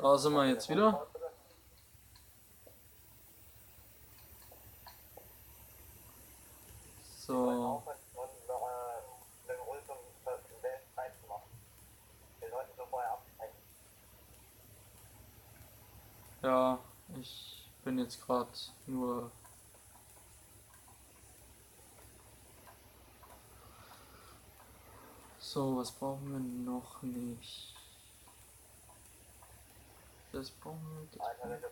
Da sind wir jetzt wieder. So. Ja, ich bin jetzt gerade nur. So, was brauchen wir noch nicht? Das brauchen wir. Das brauchen wir.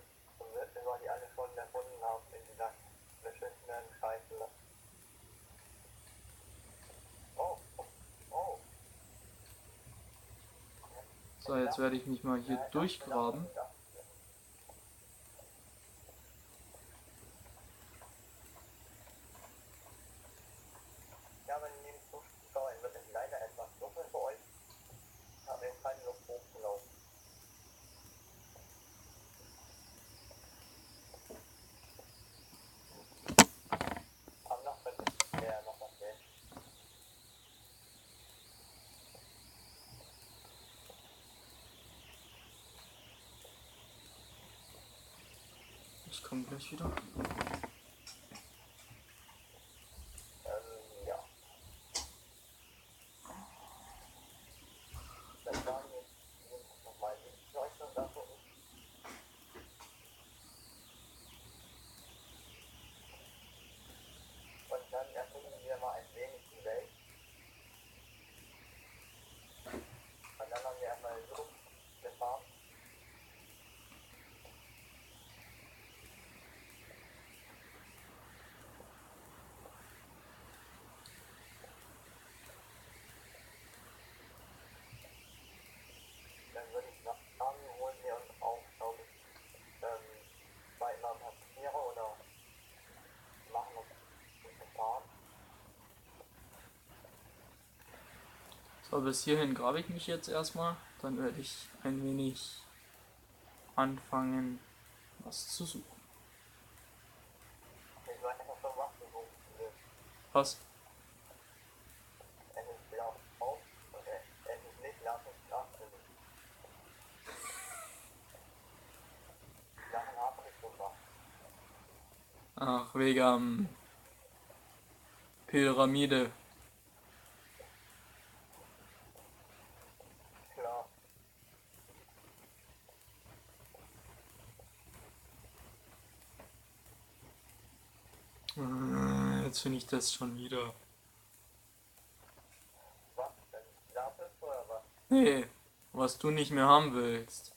So, jetzt werde ich mich mal hier durchgraben. Ich komme gleich wieder. So, bis hierhin grabe ich mich jetzt erstmal. Dann werde ich ein wenig anfangen, was zu suchen. Was? Ach, wegen Pyramide. Jetzt finde ich das schon wieder. Nee, was du nicht mehr haben willst.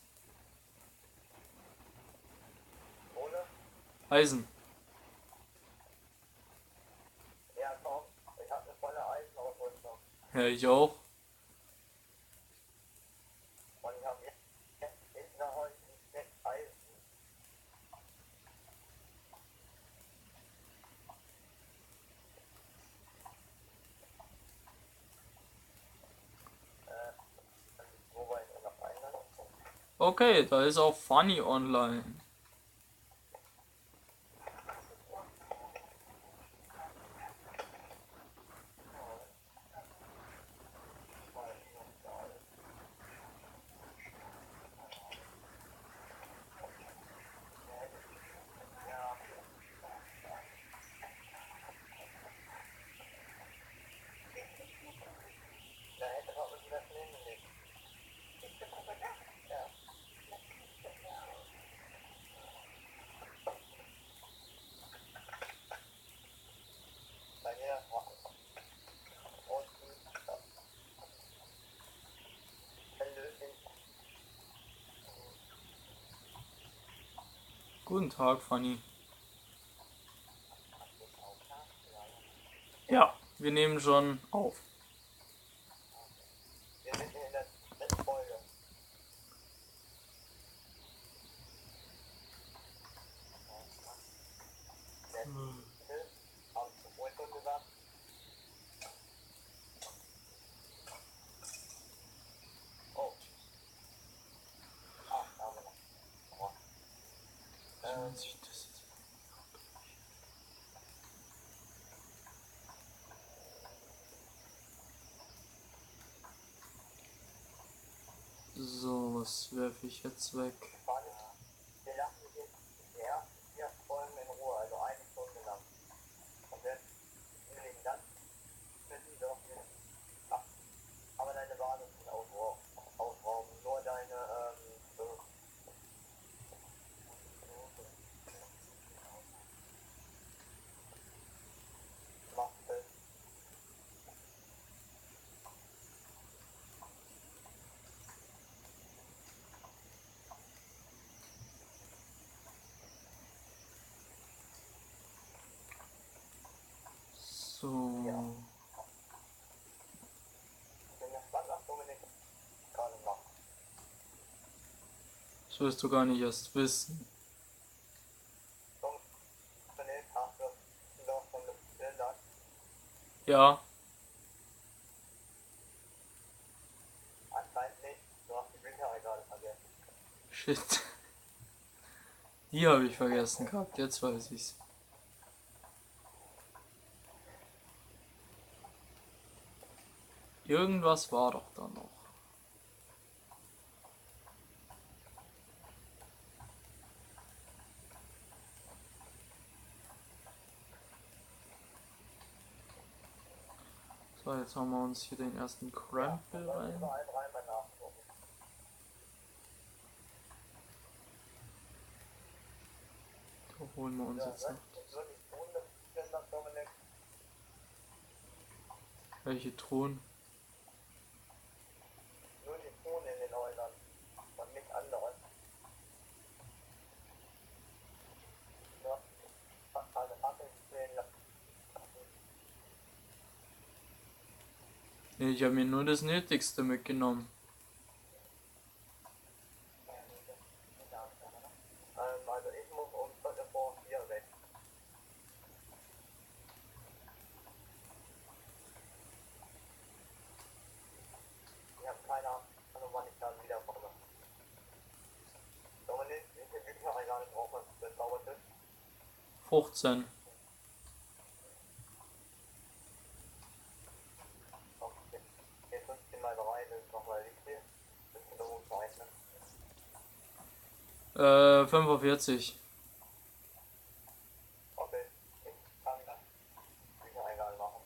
Eisen. Ja, ich auch. Okay, da ist auch Funny online. Guten Tag, Fanny. Ja, wir nehmen schon auf. So, was wäre läufe ich jetzt weg. Wir lassen jetzt die ersten 4 Folgen in Ruhe, also 1 Stunde lang. Und dann finden wir auch nicht. Ach, aber deine Basis sind ausrauben. Nur deine, Maske. So. Ich bin gespannt, was Dominik gerade macht. Das wirst du gar nicht erst wissen. Dominik, hast du doch schon gefiltert? Ja, Anscheinend nicht. Du hast die Bücherregale vergessen. shit. Die habe ich vergessen gehabt, jetzt weiß ich's. Irgendwas war doch da noch. So, jetzt haben wir uns hier den ersten Krempel rein. Überall dreimal nachgucken. Da holen wir uns jetzt noch. Das würde ich tun, das ist Dominik. Welche Truhen? Nur die Tone in den Häusern und nicht andere. Ja, also Fackeln stehen lassen. Nee, ich habe mir nur das Nötigste mitgenommen. Also ich muss um 4:15 weg. Ich habe keine Ahnung, wann ich dann wiederkomme. Dominik, wie viele Bücherregale braucht man für den Zaubertisch? 15. Okay. Hier 15 mal 3, das ist nochmal wie viel? Das ist so umzeichnen. 45. Okay, ich kann das Bücherregal machen.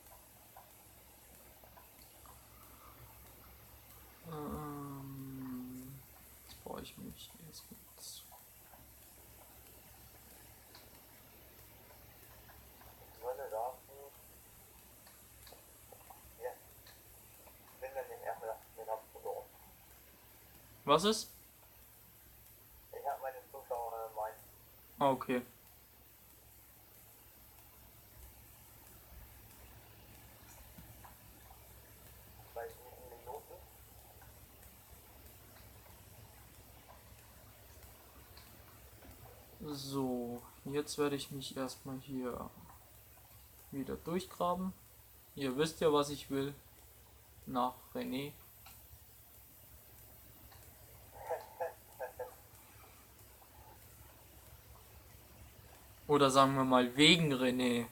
Jetzt brauche ich mich erst mit. Ich würde sagen, ja, wenn wir den ersten den hab ich verloren. Was ist? Ich habe meine Zuschauer meint. Ah, okay. Bei 7 Minuten. So, jetzt werde ich mich erstmal hier wieder durchgraben. Ihr wisst ja, was ich will. Nach René. Oder sagen wir mal wegen René.